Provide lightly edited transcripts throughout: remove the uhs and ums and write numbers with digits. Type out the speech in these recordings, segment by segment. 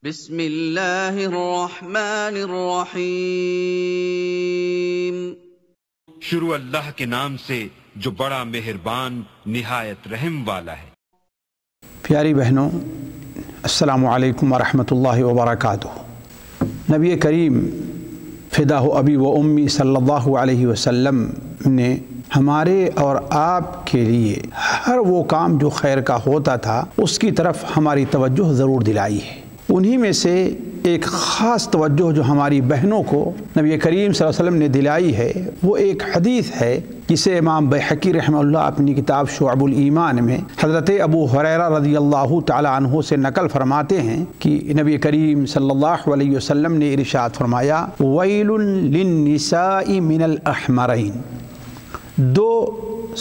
بسم اللہ الرحمن الرحیم۔ شروع اللہ کے نام سے جو بڑا مہربان نہایت رحم والا ہے۔ پیاری بہنوں، السلام علیکم ورحمۃ اللہ وبرکاتہ۔ نبی کریم فدا ہو ابی و امی صلی اللہ علیہ وسلم نے ہمارے اور آپ کے لیے ہر وہ کام جو خیر کا ہوتا تھا اس کی طرف ہماری توجہ ضرور دلائی ہے۔ انہی میں سے ایک خاص توجہ جو ہماری بہنوں کو نبی کریم صلی اللہ علیہ وسلم نے دلائی ہے وہ ایک حدیث ہے جسے امام بیہقی رحمہ اللہ اپنی کتاب شعب الایمان میں حضرت ابو ہریرہ رضی اللہ تعالی عنہ سے نقل فرماتے ہیں کہ نبی کریم صلی اللہ علیہ وسلم نے ارشاد فرمایا ویل للنساء من الاحمرین، دو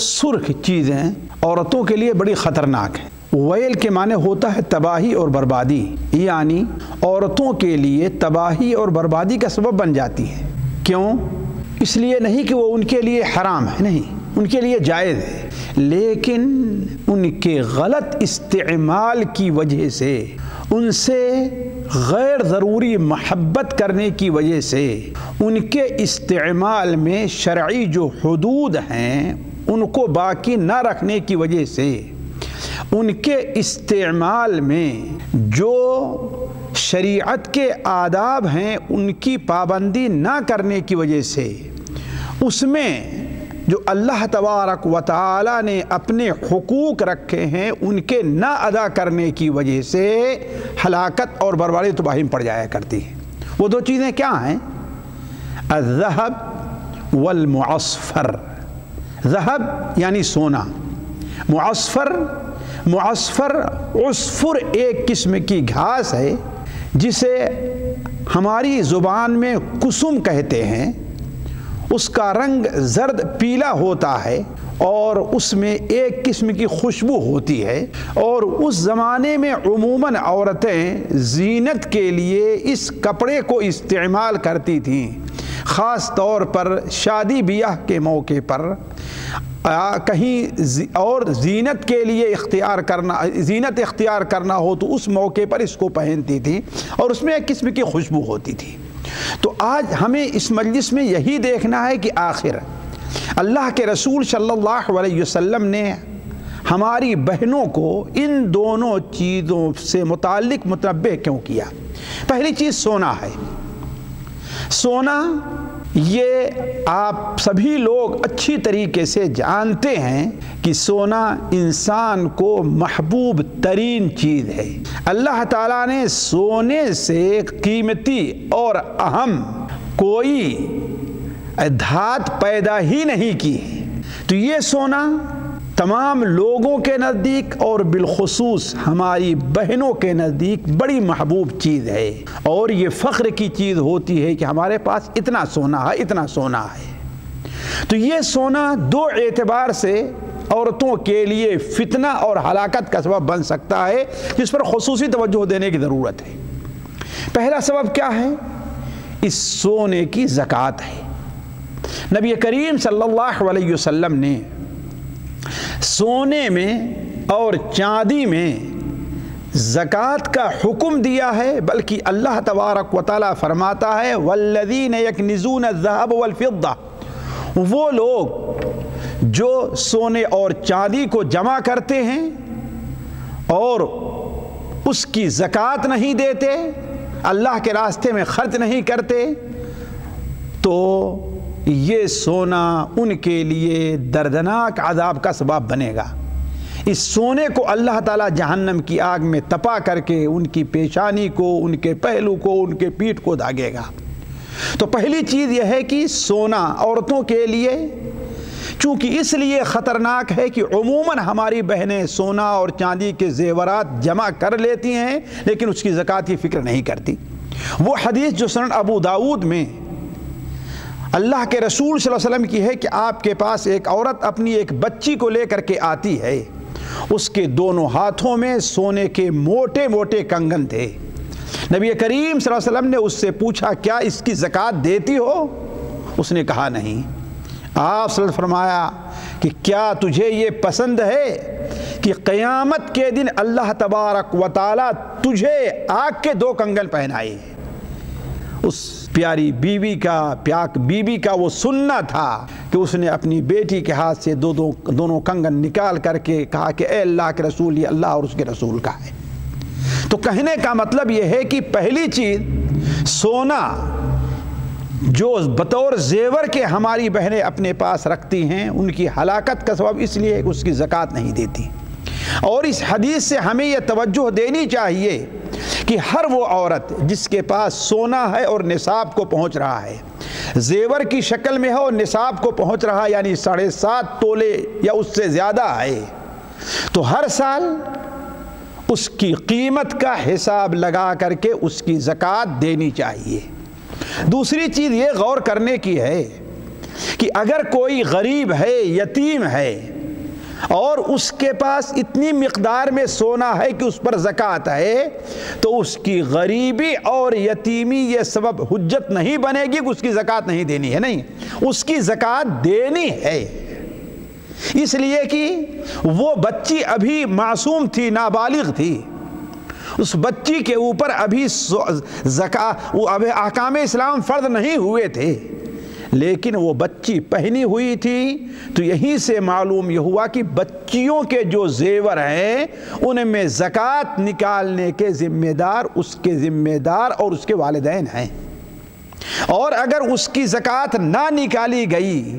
سرخ چیزیں عورتوں کے لیے بڑی خطرناک ہیں۔ ویل کے معنی ہوتا ہے تباہی اور بربادی، یعنی عورتوں کے لیے تباہی اور بربادی کا سبب بن جاتی ہے۔ کیوں؟ اس لیے نہیں کہ وہ ان کے لیے حرام ہے، نہیں، ان کے لیے جائز ہے، لیکن ان کے غلط استعمال کی وجہ سے، ان سے غیر ضروری محبت کرنے کی وجہ سے، ان کے استعمال میں شرعی جو حدود ہیں ان کو باقی نہ رکھنے کی وجہ سے، ان کے استعمال میں جو شریعت کے آداب ہیں ان کی پابندی نہ کرنے کی وجہ سے، اس میں جو اللہ تبارک و تعالی نے اپنے حقوق رکھے ہیں ان کے نہ ادا کرنے کی وجہ سے ہلاکت اور بربادی تباہی پڑ جایا کرتی ہیں۔ وہ دو چیزیں کیا ہیں؟ الذهب والمعصفر۔ ذهب یعنی سونا، معصفر عصفر ایک قسم کی گھاس ہے جسے ہماری زبان میں کسم کہتے ہیں۔ اس کا رنگ زرد پیلا ہوتا ہے اور اس میں ایک قسم کی خوشبو ہوتی ہے، اور اس زمانے میں عموماً عورتیں زینت کے لیے اس کپڑے کو استعمال کرتی تھیں، خاص طور پر شادی بیاہ کے موقع پر، کہیں اور زینت کے لیے زینت اختیار کرنا ہو تو اس موقع پر اس کو پہنتی تھی اور اس میں ایک قسم کی خوشبو ہوتی تھی۔ تو آج ہمیں اس مجلس میں یہی دیکھنا ہے کہ آخر اللہ کے رسول صلی اللہ علیہ وسلم نے ہماری بہنوں کو ان دونوں چیزوں سے متعلق متنبہ کیوں کیا؟ پہلی چیز سونا ہے۔ سونا یہ آپ سبھی لوگ اچھی طریقے سے جانتے ہیں کہ سونا انسان کو محبوب ترین چیز ہے۔ اللہ تعالیٰ نے سونے سے قیمتی اور اہم کوئی دھات پیدا ہی نہیں کی، تو یہ سونا تمام لوگوں کے نزدیک اور بالخصوص ہماری بہنوں کے نزدیک بڑی محبوب چیز ہے، اور یہ فخر کی چیز ہوتی ہے کہ ہمارے پاس اتنا سونا ہے، اتنا سونا ہے۔ تو یہ سونا دو اعتبار سے عورتوں کے لیے فتنہ اور ہلاکت کا سبب بن سکتا ہے، جس پر خصوصی توجہ دینے کی ضرورت ہے۔ پہلا سبب کیا ہے؟ اس سونے کی زکوٰۃ ہے۔ نبی کریم صلی اللہ علیہ وسلم نے سونے میں اور چاندی میں زکوٰۃ کا حکم دیا ہے، بلکہ اللہ تبارک و تعالیٰ فرماتا ہے والذین یکنزون الذهب والفضہ، وہ لوگ جو سونے اور چاندی کو جمع کرتے ہیں اور اس کی زکوٰۃ نہیں دیتے، اللہ کے راستے میں خرچ نہیں کرتے، تو یہ سونا ان کے لیے دردناک عذاب کا سبب بنے گا۔ اس سونے کو اللہ تعالیٰ جہنم کی آگ میں تپا کر کے ان کی پیشانی کو، ان کے پہلو کو، ان کے پیٹھ کو داغے گا۔ تو پہلی چیز یہ ہے کہ سونا عورتوں کے لیے چونکہ اس لیے خطرناک ہے کہ عموماً ہماری بہنیں سونا اور چاندی کے زیورات جمع کر لیتی ہیں لیکن اس کی زکوٰۃ کی فکر نہیں کرتی۔ وہ حدیث جو سنن ابو داؤد میں اللہ کے رسول صلی اللہ علیہ وسلم کی ہے کہ آپ کے پاس ایک عورت اپنی ایک بچی کو لے کر کے آتی ہے، اس کے دونوں ہاتھوں میں سونے کے موٹے موٹے کنگن تھے۔ نبی کریم صلی اللہ علیہ وسلم نے اس سے پوچھا کیا اس کی زکوٰۃ دیتی ہو؟ اس نے کہا نہیں۔ آپ صلی اللہ علیہ وسلم نے فرمایا کہ کیا تجھے یہ پسند ہے کہ قیامت کے دن اللہ تبارک و تعالیٰ تجھے آگ کے 2 کنگن پہنائے۔ اس پیاری بیوی کا، پیاک بیوی کا وہ سننا تھا کہ اس نے اپنی بیٹی کے ہاتھ سے دونوں کنگن نکال کر کے کہا کہ اے اللہ کے رسول، یہ اللہ اور اس کے رسول کا ہے۔ تو کہنے کا مطلب یہ ہے کہ پہلی چیز سونا جو بطور زیور کے ہماری بہنیں اپنے پاس رکھتی ہیں، ان کی ہلاکت کا سبب اس لیے کہ اس کی زکوٰۃ نہیں دیتی۔ اور اس حدیث سے ہمیں یہ توجہ دینی چاہیے کہ ہر وہ عورت جس کے پاس سونا ہے اور نصاب کو پہنچ رہا ہے، زیور کی شکل میں ہے اور نصاب کو پہنچ رہا ہے، یعنی 7.5 تولے یا اس سے زیادہ ہے، تو ہر سال اس کی قیمت کا حساب لگا کر کے اس کی زکوٰۃ دینی چاہیے۔ دوسری چیز یہ غور کرنے کی ہے کہ اگر کوئی غریب ہے، یتیم ہے، اور اس کے پاس اتنی مقدار میں سونا ہے کہ اس پر زکوٰۃ ہے، تو اس کی غریبی اور یتیمی یہ سبب حجت نہیں بنے گی کہ اس کی زکوٰۃ نہیں دینی ہے، نہیں، اس کی زکوٰۃ دینی ہے۔ اس لیے کہ وہ بچی ابھی معصوم تھی، نابالغ تھی، اس بچی کے اوپر ابھی احکام اسلام فرض نہیں ہوئے تھے، لیکن وہ بچی پہنی ہوئی تھی، تو یہیں سے معلوم یہ ہوا کہ بچیوں کے جو زیور ہیں ان میں زکوٰۃ نکالنے کے ذمہ دار اس کے ذمہ دار اور اس کے والدین ہیں۔ اور اگر اس کی زکوٰۃ نہ نکالی گئی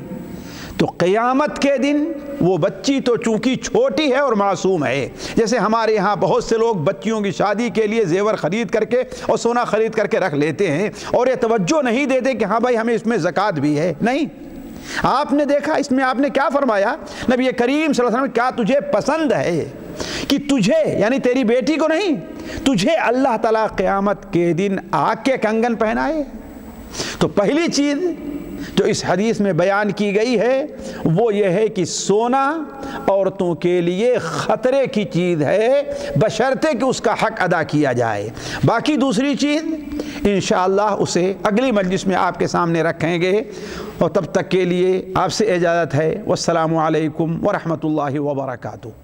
تو قیامت کے دن وہ بچی تو چونکہ چھوٹی ہے اور معصوم ہے، جیسے ہمارے ہاں بہت سے لوگ بچیوں کی شادی کے لیے زیور خرید کر کے اور سونا خرید کر کے رکھ لیتے ہیں اور یہ توجہ نہیں دیتے کہ ہاں بھائی ہمیں اس میں زکوٰۃ بھی ہے۔ نہیں، آپ نے دیکھا اس میں آپ نے کیا فرمایا؟ نبی کریم صلی اللہ علیہ وسلم، کیا تجھے پسند ہے کہ تجھے، یعنی تیری بیٹی کو نہیں، تجھے اللہ تعالیٰ قیامت کے دن آگ کے کنگن پہنائے؟ تو پہلی چیز جو اس حدیث میں بیان کی گئی ہے وہ یہ ہے کہ سونا عورتوں کے لیے خطرے کی چیز ہے، بشرطے کہ اس کا حق ادا کیا جائے۔ باقی دوسری چیز انشاءاللہ اسے اگلی مجلس میں آپ کے سامنے رکھیں گے، اور تب تک کے لیے آپ سے اجازت ہے۔ والسلام علیکم ورحمۃ اللہ وبرکاتہ۔